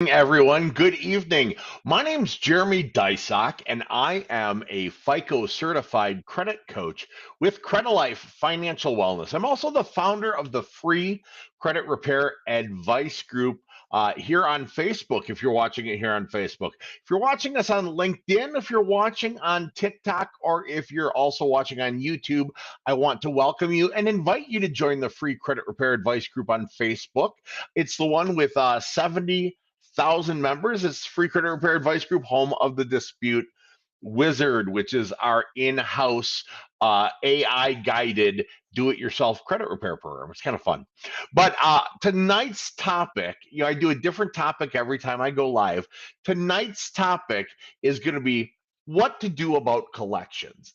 Everyone, good evening. My name's Jeremy Deysach, and I am a FICO certified credit coach with Credilife Financial Wellness. I'm also the founder of the free credit repair advice group here on Facebook, if you're watching it here on Facebook. If you're watching us on LinkedIn, if you're watching on TikTok, or if you're also watching on YouTube, I want to welcome you and invite you to join the free credit repair advice group on Facebook. It's the one with 70,000 members. It's Free Credit Repair Advice Group, home of the Dispute Wizard, which is our in-house AI guided do-it-yourself credit repair program. It's kind of fun. But tonight's topic, I do a different topic every time I go live. Tonight's topic is going to be what to do about collections.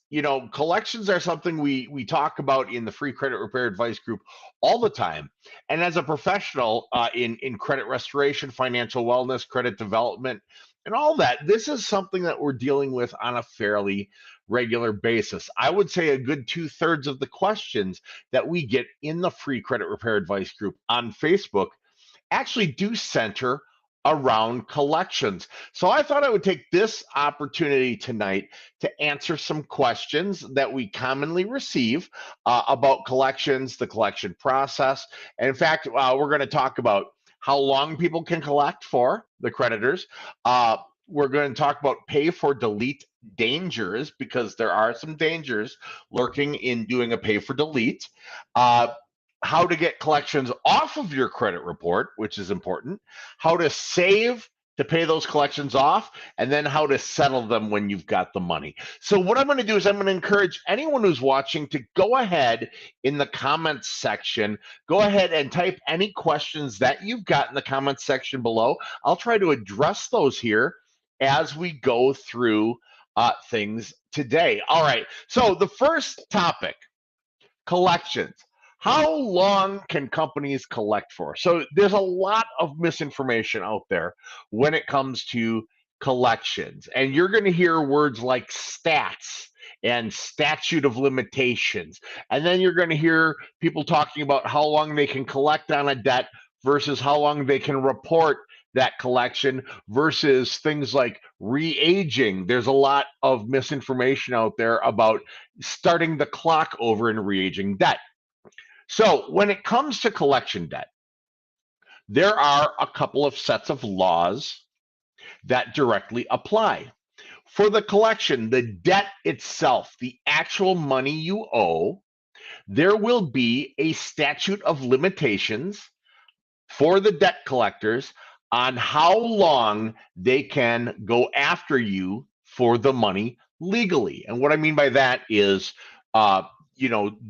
Collections are something we talk about in the free credit repair advice group all the time. And as a professional in credit restoration, financial wellness, credit development, and all that, this is something that we're dealing with on a fairly regular basis. I would say a good 2/3 of the questions that we get in the free credit repair advice group on Facebook actually do center around collections. So I thought I would take this opportunity tonight to answer some questions that we commonly receive about collections, the collection process. And in fact, we're going to talk about how long people can collect for the creditors. We're going to talk about pay for delete dangers, because there are some dangers lurking in doing a pay for delete. How to get collections off of your credit report, which is important, how to save to pay those collections off, and then how to settle them when you've got the money. So what I'm going to do is I'm going to encourage anyone who's watching to go ahead in the comments section, go ahead and type any questions that you've got in the comments section below. I'll try to address those here as we go through things today. All right, so the first topic, collections. How long can companies collect for? So there's a lot of misinformation out there when it comes to collections. And you're going to hear words like stats and statute of limitations. And then you're going to hear people talking about how long they can collect on a debt versus how long they can report that collection versus things like re-aging. There's a lot of misinformation out there about starting the clock over in re-aging debt. So when it comes to collection debt, there are a couple of sets of laws that directly apply. For the collection, the debt itself, the actual money you owe, there will be a statute of limitations for the debt collectors on how long they can go after you for the money legally. And what I mean by that is,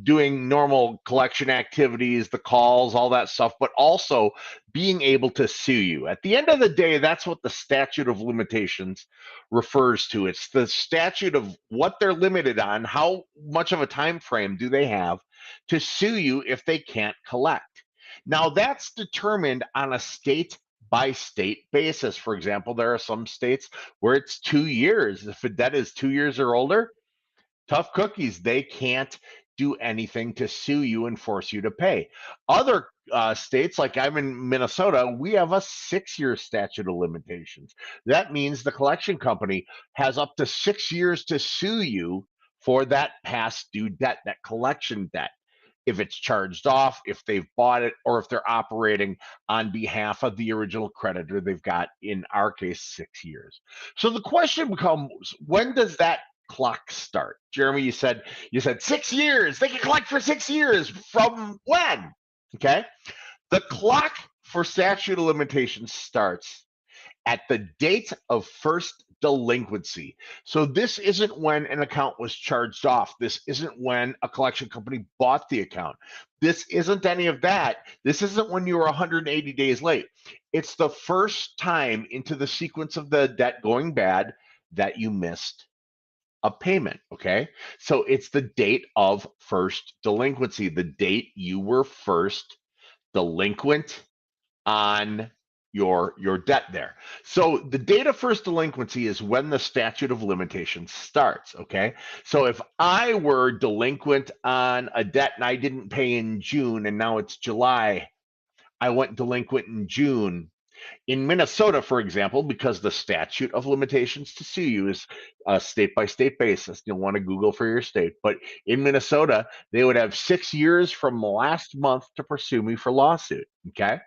doing normal collection activities, the calls, all that stuff, but also being able to sue you. At the end of the day, that's what the statute of limitations refers to. It's the statute of what they're limited on, how much of a time frame do they have to sue you if they can't collect. Now, that's determined on a state by state basis. For example, there are some states where it's 2 years. If a debt is 2 years or older, tough cookies. They can't do anything to sue you and force you to pay. Other states, like I'm in Minnesota, we have a 6-year statute of limitations. That means the collection company has up to 6 years to sue you for that past due debt, that collection debt, if it's charged off, if they've bought it, or if they're operating on behalf of the original creditor. They've got, in our case, 6 years. So the question becomes, when does that clock start? Jeremy, you said 6 years. They can collect for 6 years. From when? Okay. The clock for statute of limitations starts at the date of first delinquency. So this isn't when an account was charged off. This isn't when a collection company bought the account. This isn't any of that. This isn't when you were 180 days late. It's the first time into the sequence of the debt going bad that you missed a payment. Okay. So it's the date of first delinquency, the date you were first delinquent on your debt there. So the date of first delinquency is when the statute of limitations starts. Okay. So if I were delinquent on a debt and I didn't pay in June and now it's July, I went delinquent in June. In Minnesota, for example, because the statute of limitations to sue you is a state by state basis, you'll want to Google for your state. But in Minnesota, they would have 6 years from last month to pursue me for lawsuit. Okay.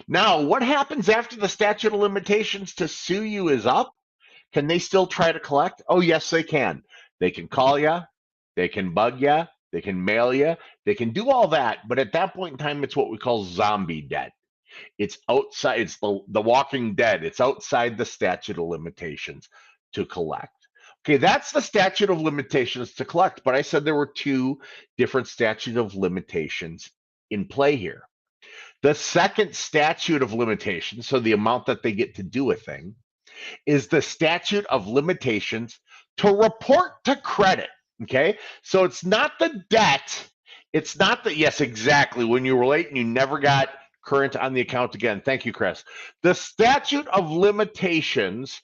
Now, what happens after the statute of limitations to sue you is up? Can they still try to collect? Oh, yes, they can. They can call you, they can bug you, they can mail you, they can do all that. But at that point in time, it's what we call zombie debt. It's outside, it's the walking dead. It's outside the statute of limitations to collect. Okay, that's the statute of limitations to collect. But I said there were two different statute of limitations in play here. The second statute of limitations, so the amount that they get to do a thing, is the statute of limitations to report to credit. Okay, so it's not the debt. It's not the, yes, exactly. When you were late and you never got current on the account again. Thank you, Chris. The statute of limitations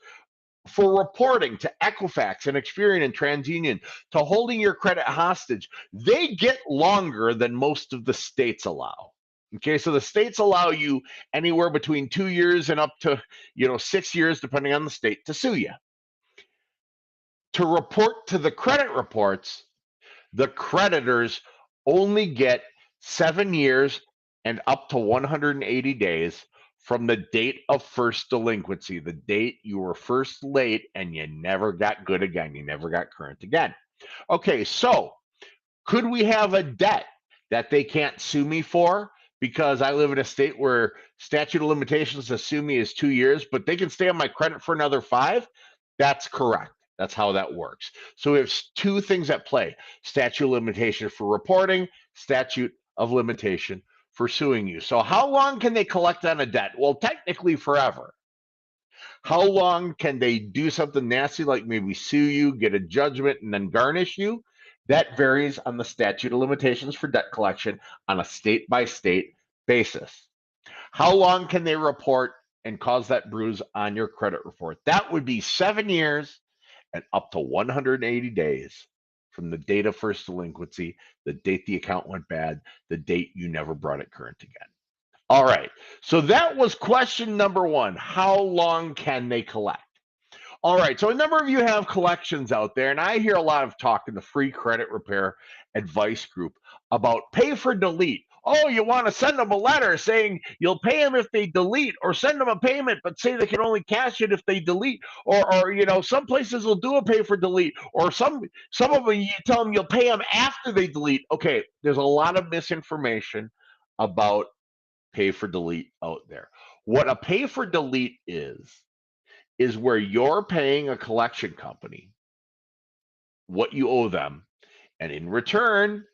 for reporting to Equifax and Experian and TransUnion to holding your credit hostage, they get longer than most of the states allow. Okay, so the states allow you anywhere between 2 years and up to 6 years, depending on the state, to sue you. To report to the credit reports, the creditors only get 7 years and up to 180 days from the date of first delinquency, the date you were first late and you never got good again, you never got current again. Okay, so could we have a debt that they can't sue me for because I live in a state where statute of limitations to sue me is 2 years, but they can stay on my credit for another 5? That's correct. That's how that works. So we have two things at play: statute of limitation for reporting, statute of limitation for suing you. So how long can they collect on a debt? Well, technically forever. How long can they do something nasty like maybe sue you, get a judgment, and then garnish you? That varies on the statute of limitations for debt collection on a state by state basis. How long can they report and cause that bruise on your credit report? That would be 7 years and up to 180 days from the date of first delinquency, the date the account went bad, the date you never brought it current again. All right, so that was question number 1. How long can they collect? All right, so a number of you have collections out there, and I hear a lot of talk in the free credit repair advice group about pay for delete. Oh, you want to send them a letter saying you'll pay them if they delete, or send them a payment but say they can only cash it if they delete, or some places will do a pay for delete, or some of them you tell them you'll pay them after they delete. Okay, there's a lot of misinformation about pay for delete out there. What a pay for delete is where you're paying a collection company what you owe them, and in return,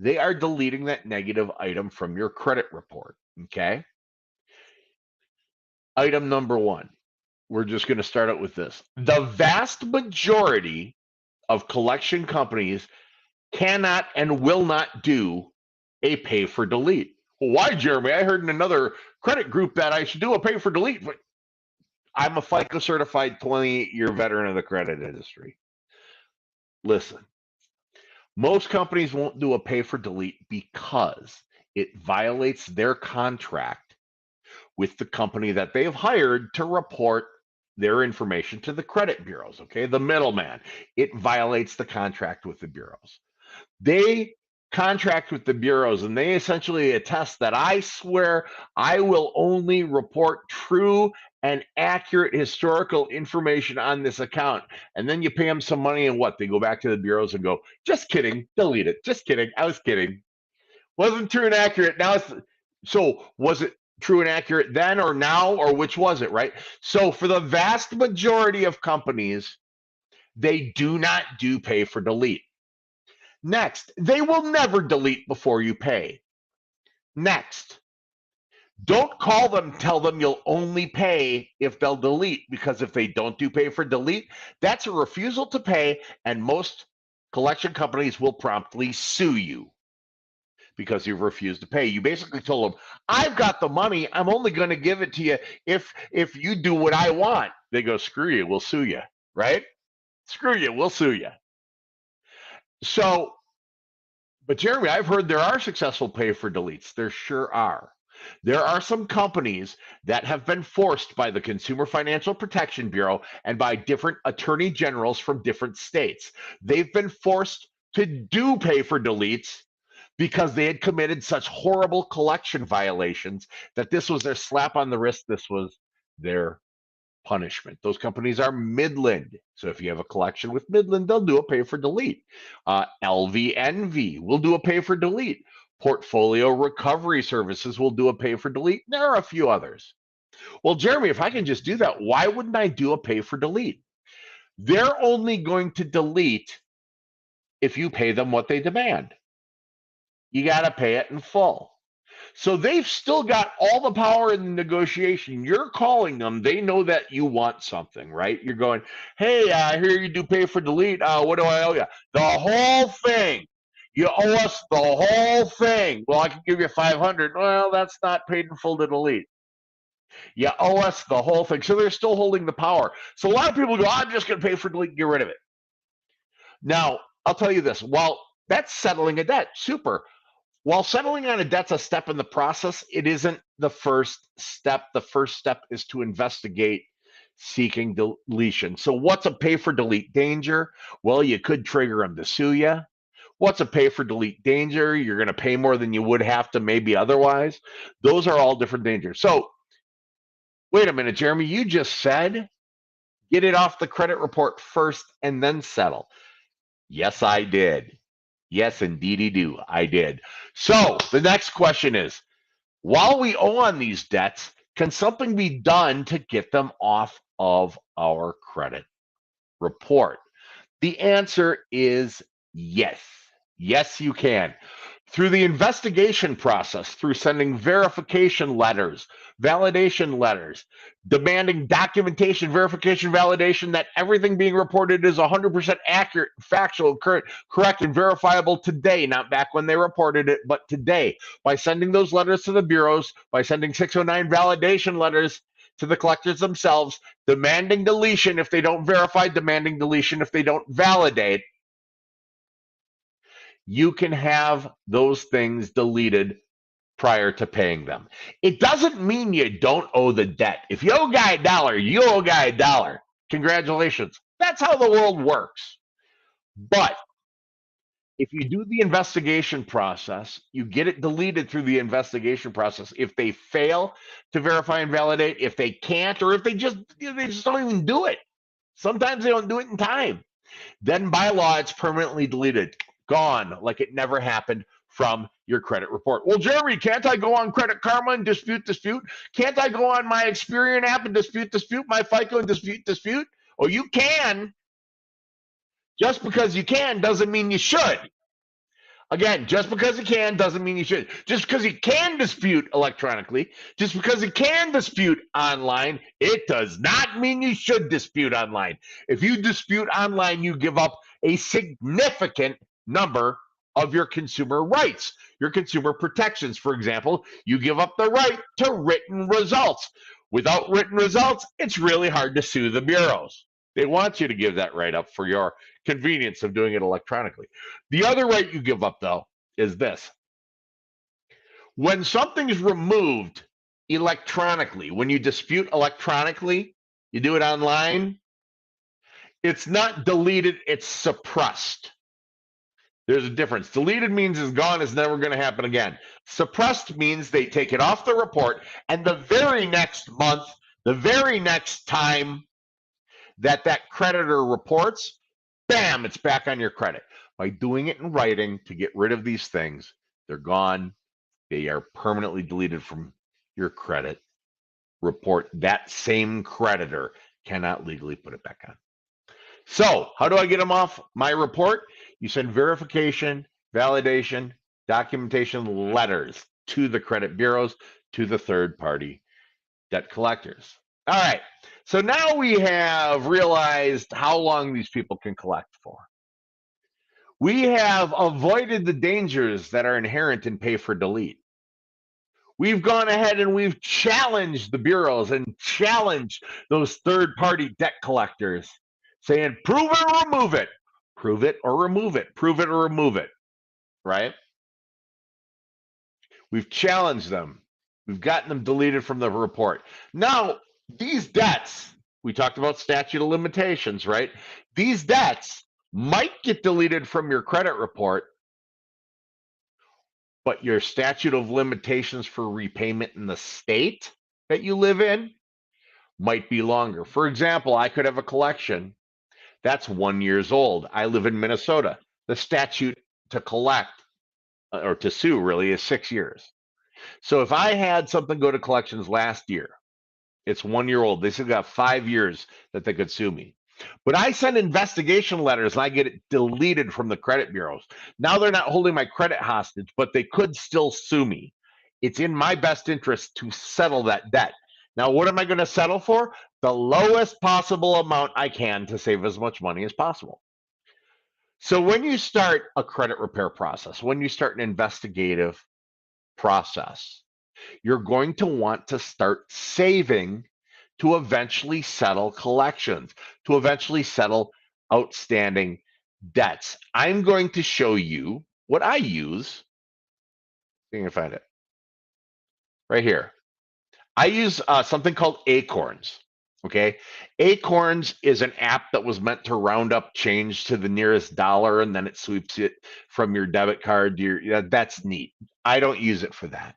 they are deleting that negative item from your credit report. Okay. Item number 1. We're just going to start out with this. The vast majority of collection companies cannot and will not do a pay for delete. Well, why, Jeremy? I heard in another credit group that I should do a pay for delete. But I'm a FICO certified 28-year veteran of the credit industry. Listen, most companies won't do a pay for delete because it violates their contract with the company that they've hired to report their information to the credit bureaus, okay? The middleman. It violates the contract with the bureaus. They contract with the bureaus and they essentially attest that I swear I will only report true and accurate historical information on this account. And then you pay them some money and what? They go back to the bureaus and go, just kidding, delete it. Just kidding. I was kidding. Wasn't true and accurate. Now so was it true and accurate then or now, or which was it, right? So for the vast majority of companies, they do not do pay for delete. Next, they will never delete before you pay. Next, don't call them, tell them you'll only pay if they'll delete, because if they don't do pay for delete, that's a refusal to pay, and most collection companies will promptly sue you because you've refused to pay. You basically told them, I've got the money, I'm only going to give it to you if you do what I want. They go, screw you, we'll sue you, right? Screw you, we'll sue you. So, but Jeremy, I've heard there are successful pay for deletes. There sure are. There are some companies that have been forced by the Consumer Financial Protection Bureau and by different attorney generals from different states. They've been forced to do pay for deletes because they had committed such horrible collection violations that this was their slap on the wrist. This was their punishment. Those companies are Midland. So if you have a collection with Midland, they'll do a pay for delete. LVNV will do a pay for delete. Portfolio Recovery Services will do a pay for delete. There are a few others. Well, Jeremy, if I can just do that, why wouldn't I do a pay for delete? They're only going to delete if you pay them what they demand. You got to pay it in full. So they've still got all the power in the negotiation. You're calling them. They know that you want something, right? You're going, hey, I hear you do pay for delete. What do I owe you? The whole thing. You owe us the whole thing. Well, I can give you 500. Well, that's not paid in full to delete. You owe us the whole thing. So they're still holding the power. So a lot of people go, I'm just going to pay for delete, get rid of it. Now, I'll tell you this. While that's settling a debt, super. While settling on a debt's a step in the process, it isn't the first step. The first step is to investigate seeking deletion. So what's a pay for delete danger? Well, you could trigger them to sue you. What's a pay for delete danger? You're going to pay more than you would have to maybe otherwise. Those are all different dangers. So wait a minute, Jeremy, you just said get it off the credit report first and then settle. Yes, I did. Yes, indeedy do. I did. So the next question is, while we owe on these debts, can something be done to get them off of our credit report? The answer is yes. Yes, you can. Through the investigation process, through sending verification letters, validation letters, demanding documentation, verification, validation that everything being reported is 100% accurate, factual, correct, and verifiable today, not back when they reported it, but today. By sending those letters to the bureaus, by sending 609 validation letters to the collectors themselves, demanding deletion if they don't verify, demanding deletion if they don't validate, you can have those things deleted prior to paying them. It doesn't mean you don't owe the debt. If you owe a guy $1, you owe a guy $1. Congratulations. That's how the world works. But if you do the investigation process, you get it deleted through the investigation process. If they fail to verify and validate, if they can't, or if they just don't even do it. Sometimes they don't do it in time. Then by law, it's permanently deleted, gone, like it never happened from your credit report. Well, Jeremy, can't I go on Credit Karma and dispute? Can't I go on my Experian app and dispute my FICO and dispute? Oh, you can. Just because you can doesn't mean you should. Again, just because you can doesn't mean you should. Just because you can dispute electronically, just because you can dispute online, it does not mean you should dispute online. If you dispute online, you give up a significant number of your consumer rights, your consumer protections. For example, you give up the right to written results. Without written results, it's really hard to sue the bureaus. They want you to give that right up for your convenience of doing it electronically. The other right you give up, though, is this. When something's removed electronically, when you dispute electronically, you do it online, it's not deleted, it's suppressed. There's a difference. Deleted means it's gone, it's never going to happen again. Suppressed means they take it off the report, and the very next month, the very next time that creditor reports, bam, it's back on your credit. By doing it in writing to get rid of these things, they're gone. They are permanently deleted from your credit report. That same creditor cannot legally put it back on. So how do I get them off my report? You send verification, validation, documentation letters to the credit bureaus, to the third party debt collectors. All right. So now we have realized how long these people can collect for. We have avoided the dangers that are inherent in pay for delete. We've gone ahead and we've challenged the bureaus and challenged those third party debt collectors, saying, prove it or remove it. Prove it or remove it. Prove it or remove it. Right? We've challenged them. We've gotten them deleted from the report. Now, these debts, we talked about statute of limitations, right? These debts might get deleted from your credit report, but your statute of limitations for repayment in the state that you live in might be longer. For example, I could have a collection that's 1 year old. I live in Minnesota. The statute to collect or to sue really is 6 years. So if I had something go to collections last year, it's 1 year old. They still got 5 years that they could sue me. But I send investigation letters and I get it deleted from the credit bureaus. Now they're not holding my credit hostage, but they could still sue me. It's in my best interest to settle that debt. Now, what am I going to settle for? The lowest possible amount I can to save as much money as possible. So when you start a credit repair process, when you start an investigative process, you're going to want to start saving to eventually settle collections, to eventually settle outstanding debts. I'm going to show you what I use. You can find it right here. I use something called Acorns. Okay. Acorns is an app that was meant to round up change to the nearest dollar and then it sweeps it from your debit card to your, that's neat. I don't use it for that.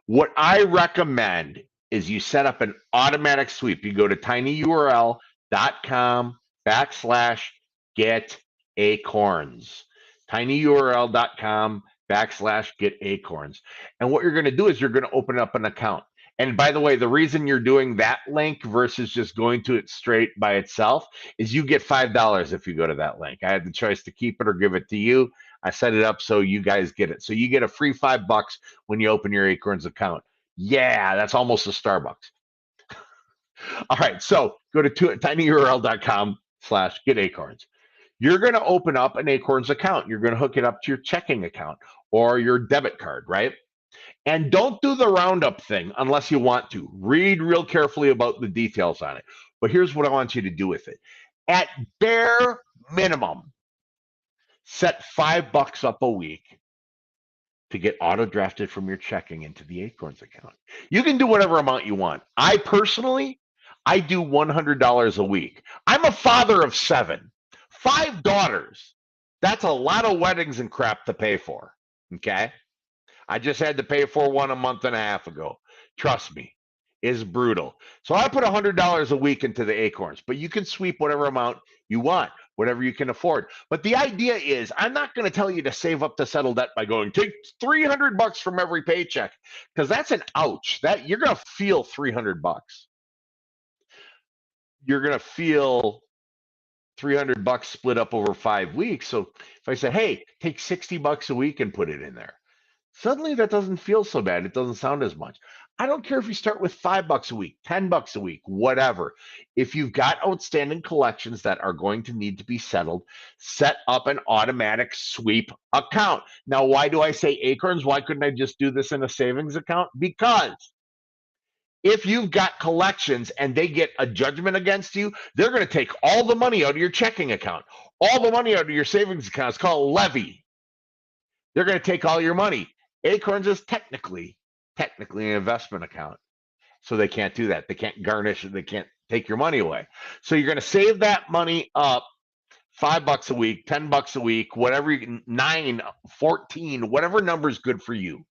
What I recommend is you set up an automatic sweep. You go to tinyurl.com/get acorns. tinyurl.com/get acorns. And what you're going to do is you're going to open up an account. And by the way, the reason you're doing that link versus just going to it straight by itself is you get $5 if you go to that link. I had the choice to keep it or give it to you. I set it up so you guys get it. So you get a free $5 when you open your Acorns account. Yeah, that's almost a Starbucks. All right, so go to tinyurl.com/get acorns. You're going to open up an Acorns account. You're going to hook it up to your checking account or your debit card, right? And don't do the roundup thing unless you want to. Read real carefully about the details on it. But here's what I want you to do with it. At bare minimum, set $5 up a week to get auto drafted from your checking into the Acorns account. You can do whatever amount you want. I personally, I do $100 a week. I'm a father of 7, 5 daughters. That's a lot of weddings and crap to pay for. Okay. I just had to pay for one a month and a half ago. Trust me, it's brutal. So I put $100 a week into the Acorns, but you can sweep whatever amount you want, whatever you can afford. But the idea is, I'm not going to tell you to save up to settle debt by going take $300 from every paycheck, because that's an ouch. That you're going to feel $300. You're going to feel $300 split up over 5 weeks. So if I say, hey, take $60 a week and put it in there, suddenly that doesn't feel so bad. It doesn't sound as much. I don't care if you start with $5 a week, $10 a week, whatever. If you've got outstanding collections that are going to need to be settled, set up an automatic sweep account. Now, why do I say Acorns? Why couldn't I just do this in a savings account? Because if you've got collections and they get a judgment against you, they're going to take all the money out of your checking account, all the money out of your savings account. It's called levy. They're going to take all your money. Acorns is technically an investment account. So they can't do that. They can't garnish it. They can't take your money away. So you're going to save that money up, $5 a week, $10 a week, whatever, 9, 14, whatever number is good for you.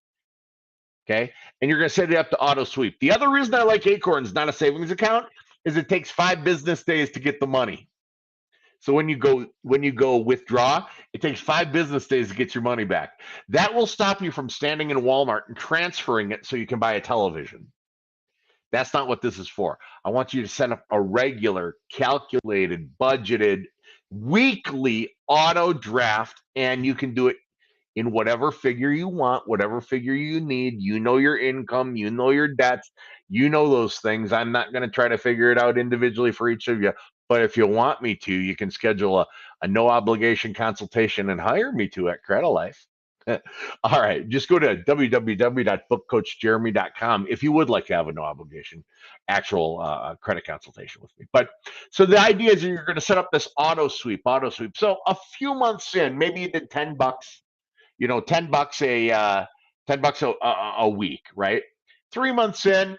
Okay. And you're going to set it up to auto sweep. The other reason I like Acorns, not a savings account, is it takes 5 business days to get the money. So when you go withdraw, it takes 5 business days to get your money back. That will stop you from standing in Walmart and transferring it so you can buy a television. That's not what this is for. I want you to set up a regular, calculated, budgeted, weekly auto draft, and you can do it in whatever figure you want, whatever figure you need. You know your income, you know your debts, you know those things. I'm not going to try to figure it out individually for each of you. But if you want me to, you can schedule a no obligation consultation and hire me to at Credilife. All right, just go to www.bookcoachjeremy.com if you would like to have a no obligation actual credit consultation with me. But so the idea is you're going to set up this auto sweep. So a few months in, maybe you did $10, $10 $10 a week, right? 3 months in,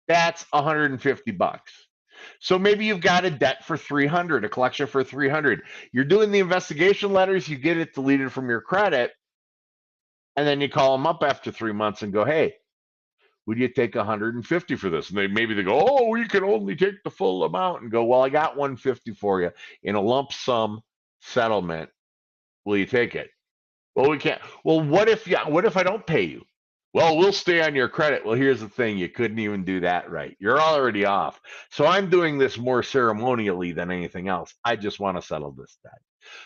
that's 150 bucks. So maybe you've got a debt for 300, a collection for 300. You're doing the investigation letters, you get it deleted from your credit, and then you call them up after 3 months and go, "Hey, would you take 150 for this?" And maybe they go, "Oh, we can only take the full amount." And go, "Well, I got 150 for you in a lump sum settlement. Will you take it?" "Well, we can't." "Well, what if I don't pay you?" "Well, we'll stay on your credit." Well, here's the thing, you couldn't even do that right. You're already off. So I'm doing this more ceremonially than anything else. I just want to settle this debt.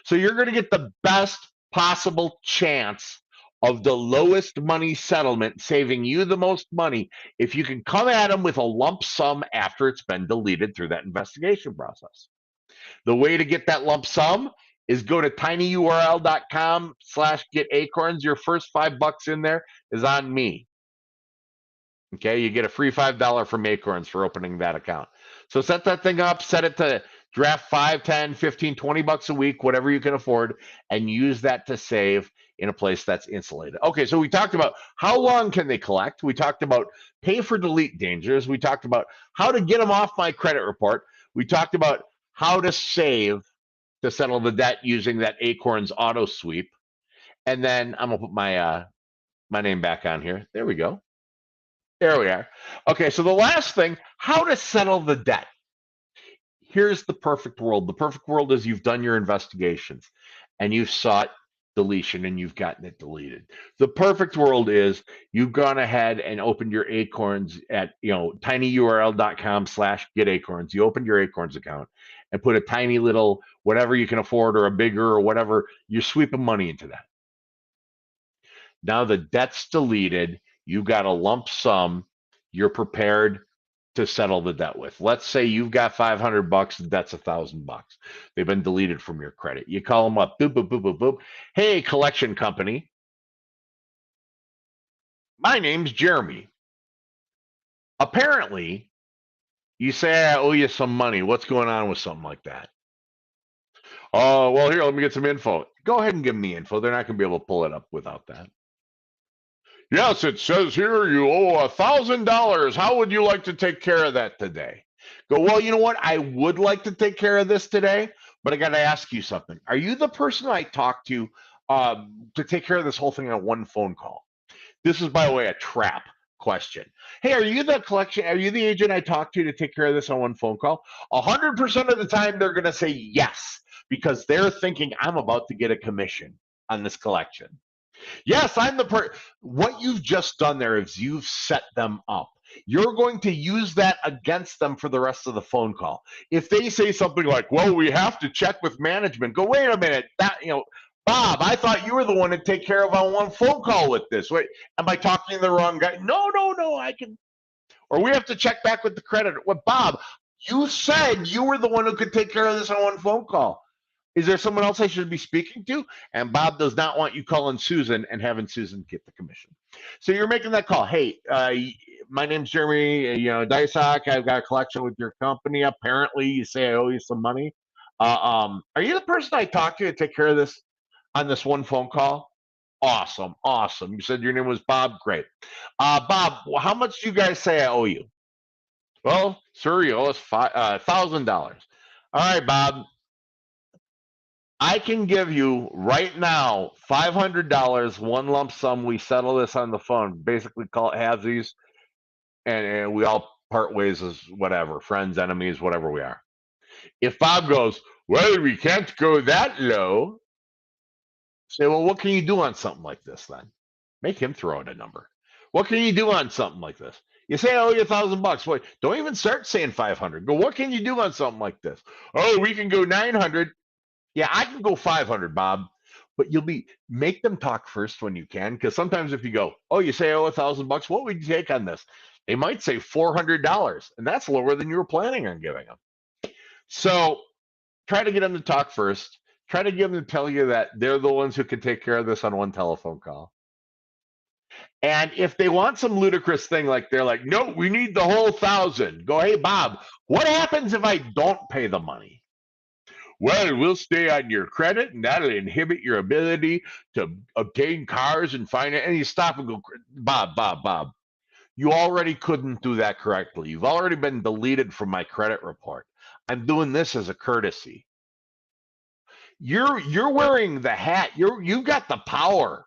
So you're going to get the best possible chance of the lowest money settlement, saving you the most money if you can come at them with a lump sum after it's been deleted through that investigation process. The way to get that lump sum is go to tinyurl.com/getacorns. Your first $5 in there is on me. Okay, you get a free $5 from Acorns for opening that account. So set that thing up, set it to draft 5, 10, 15, 20 bucks a week, whatever you can afford, and use that to save in a place that's insulated. Okay, so we talked about how long can they collect. We talked about pay for delete dangers. We talked about how to get them off my credit report. We talked about how to save to settle the debt using that Acorns auto sweep. And then I'm gonna put my name back on here. There we go. There we are. Okay, so the last thing, how to settle the debt. Here's the perfect world. The perfect world is you've done your investigations and you've sought deletion and you've gotten it deleted. The perfect world is you've gone ahead and opened your Acorns at tinyurl.com/getacorns. You opened your Acorns account and put a tiny little whatever you can afford or a bigger or whatever, you're sweeping money into that. Now the debt's deleted, you've got a lump sum, you're prepared to settle the debt with. Let's say you've got 500 bucks, the debt's $1,000. They've been deleted from your credit. You call them up, boop, boop, boop, boop, boop. "Hey, collection company, my name's Jeremy. Apparently, you say I owe you some money. What's going on with something like that?" "Oh, well, here, let me get some info." Go ahead and give them the info. They're not going to be able to pull it up without that. "Yes, it says here you owe $1,000. How would you like to take care of that today?" Go, "Well, you know what? I would like to take care of this today, but I got to ask you something. Are you the person I talked to take care of this whole thing on one phone call?" This is, by the way, a trap question. "Hey, are you the collection? Are you the agent I talked to take care of this on one phone call?" 100% of the time, they're going to say yes because they're thinking I'm about to get a commission on this collection. Yes, I'm what you've just done there is you've set them up. You're going to use that against them for the rest of the phone call. If they say something like, "Well, we have to check with management," go, "Wait a minute, Bob, I thought you were the one to take care of on one phone call with this. Wait, am I talking to the wrong guy?" "No, no, no, I can." Or, "We have to check back with the creditor." "Well, Bob, you said you were the one who could take care of this on one phone call. Is there someone else I should be speaking to?" And Bob does not want you calling Susan and having Susan get the commission. So you're making that call. "Hey, my name's Jeremy, Deysach. I've got a collection with your company. Apparently, you say I owe you some money. Are you the person I talked to take care of this on this one phone call?" "Awesome, awesome. You said your name was Bob. Great. Bob, how much do you guys say I owe you?" "Well, sir, you owe us $1,000. All right, Bob. I can give you right now $500, one lump sum. We settle this on the phone. Basically, call it halvesies, and we all part ways as whatever, friends, enemies, whatever we are." If Bob goes, "Well, we can't go that low," say, "Well, what can you do on something like this then?" Make him throw out a number. "What can you do on something like this?" You say, "I owe you $1,000. Wait, don't even start saying 500. Go, "What can you do on something like this?" "Oh, we can go 900. Yeah, I can go 500, Bob." But make them talk first when you can, because sometimes if you go, "Oh, you say I owe $1,000. What would you take on this?" They might say $400, and that's lower than you were planning on giving them. So try to get them to talk first. Try to get them to tell you that they're the ones who can take care of this on one telephone call. And if they want some ludicrous thing, like they're like, "No, we need the whole 1,000. Go, "Hey, Bob, what happens if I don't pay the money?" "Well, we'll stay on your credit, and that'll inhibit your ability to obtain cars and finance." And you stop and go, "Bob, Bob, Bob, You already couldn't do that correctly. You've already been deleted from my credit report. I'm doing this as a courtesy. You're wearing the hat. You've got the power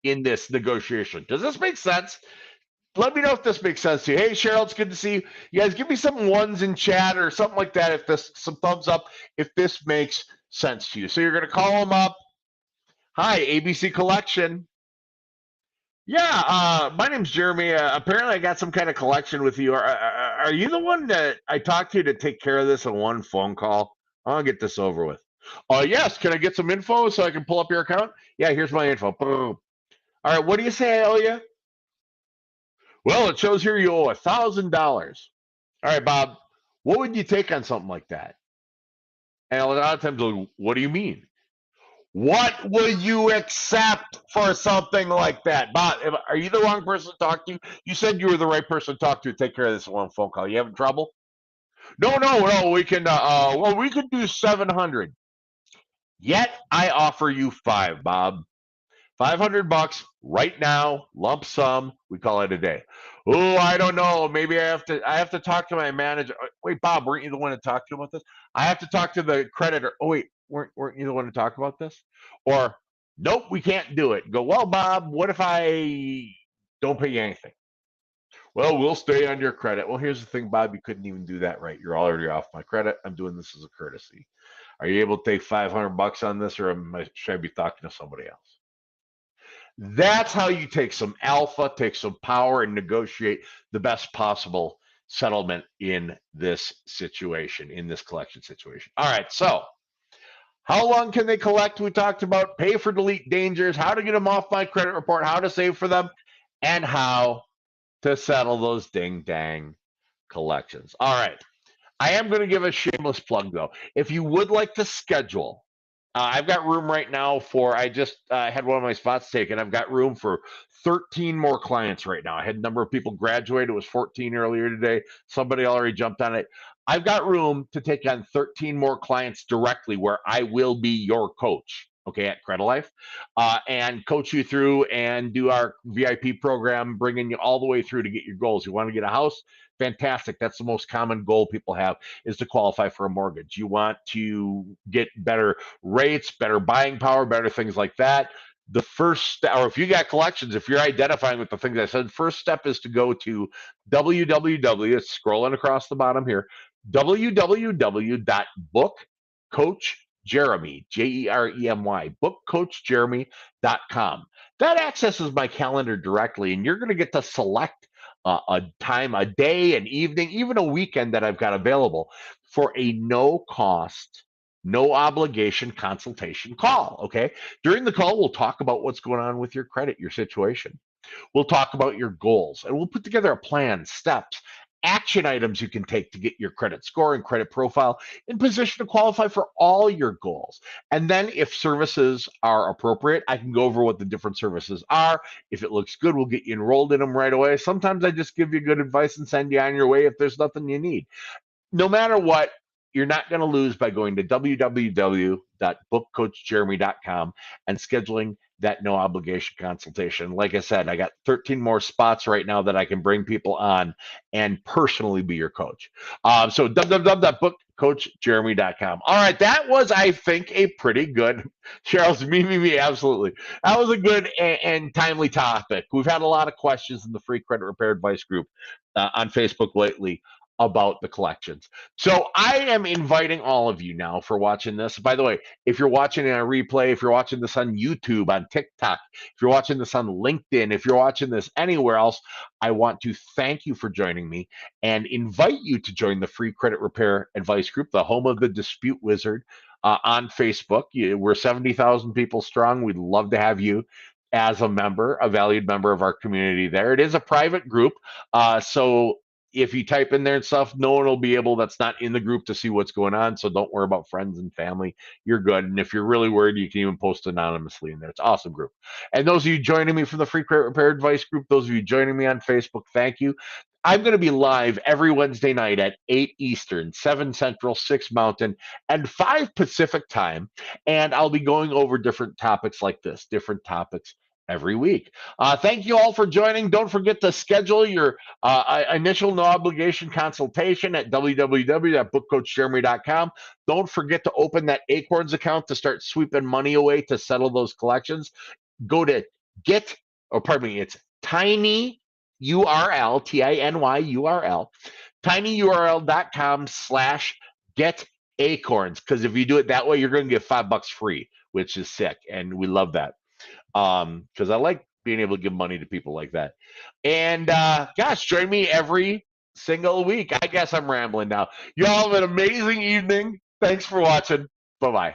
in this negotiation. Does this make sense? Let me know if this makes sense to you. Hey, Cheryl, it's good to see you. You guys give me some ones in chat or something like that. If this, some thumbs up, if this makes sense to you. So you're going to call them up. Hi, ABC Collection. Yeah, my name's Jeremy. Apparently, I got some kind of collection with you. Are you the one that I talked to take care of this in one phone call? I'll get this over with. Oh, yes. Can I get some info so I can pull up your account? Yeah, here's my info. Boom. All right. What do you say I owe you? Well, it shows here you owe $1,000. All right, Bob. What would you take on something like that? And a lot of times, what do you mean? What would you accept for something like that? Bob, are you the wrong person to talk to? You said you were the right person to talk to take care of this one phone call. You having trouble? No, no, no. We can. Well, we could do 700. Yet I offer you five, Bob. $500 right now, lump sum. We call it a day. Oh, I don't know. Maybe I have to. I have to talk to my manager. Wait, Bob, weren't you the one to talk to about this? I have to talk to the creditor. Oh, wait, weren't you the one to talk about this? Or nope, we can't do it. Go, well, Bob. What if I don't pay you anything? Well, we'll stay on your credit. Well, here's the thing, Bob. You couldn't even do that right. You're already off my credit. I'm doing this as a courtesy. Are you able to take $500 on this, or should I be talking to somebody else? That's how you take some alpha, take some power, and negotiate the best possible settlement in this situation, in this collection situation. All right, so how long can they collect? We talked about pay for delete dangers, how to get them off my credit report, how to save for them, and how to settle those ding dang collections. All right. I am going to give a shameless plug though. If you would like to schedule, I've got room right now for. I just had one of my spots taken. I've got room for 13 more clients right now. I had a number of people graduate. It was 14 earlier today. Somebody already jumped on it. I've got room to take on 13 more clients directly, where I will be your coach. Okay, at Credilife, and coach you through and do our VIP program, bringing you all the way through to get your goals. You want to get a house? Fantastic. That's the most common goal people have, is to qualify for a mortgage. You want to get better rates, better buying power, better things like that. The first step, or if you got collections, if you're identifying with the things I said, first step is to go to www, it's scrolling across the bottom here, www.bookcoachjeremy, Jeremy, bookcoachjeremy.com. That accesses my calendar directly, and you're going to get to select a time, a day, an evening, even a weekend that I've got available for a no cost, no obligation consultation call. Okay. During the call, we'll talk about what's going on with your credit, your situation. We'll talk about your goals, and we'll put together a plan, steps, action items you can take to get your credit score and credit profile in position to qualify for all your goals. And then, if services are appropriate, I can go over what the different services are. If it looks good, we'll get you enrolled in them right away. Sometimes I just give you good advice and send you on your way if there's nothing you need. No matter what, you're not going to lose by going to www.bookcoachjeremy.com and scheduling that no obligation consultation. Like I said, I got 13 more spots right now that I can bring people on and personally be your coach. So www.bookcoachjeremy.com. All right, that was, I think, a pretty good, Cheryl's me, absolutely. That was a good and timely topic. We've had a lot of questions in the free credit repair advice group on Facebook lately about the collections. So I am inviting all of you now for watching this. By the way, if you're watching a replay, if you're watching this on YouTube, on TikTok, if you're watching this on LinkedIn, if you're watching this anywhere else, I want to thank you for joining me and invite you to join the free credit repair advice group, the home of the dispute wizard, on Facebook. We're 70,000 people strong. We'd love to have you as a member, a valued member of our community there. It is a private group. So if you type in there and stuff, no one will be able that's not in the group to see what's going on. So don't worry about friends and family. You're good. And if you're really worried, you can even post anonymously in there. It's an awesome group. And those of you joining me from the free credit repair advice group, those of you joining me on Facebook, thank you. I'm going to be live every Wednesday night at 8 Eastern, 7 Central, 6 Mountain, and 5 Pacific time. And I'll be going over different topics like this, different topics every week. Thank you all for joining. Don't forget to schedule your initial no obligation consultation at www.bookcoachjeremy.com. Don't forget to open that Acorns account to start sweeping money away to settle those collections. Go to get, or pardon me, it's tiny URL, TINY URL, tinyurl.com/get acorns. Because if you do it that way, you're going to get $5 free, which is sick. And we love that. Because I like being able to give money to people like that. And gosh, join me every single week. I guess I'm rambling now. You all have an amazing evening. Thanks for watching. Bye bye.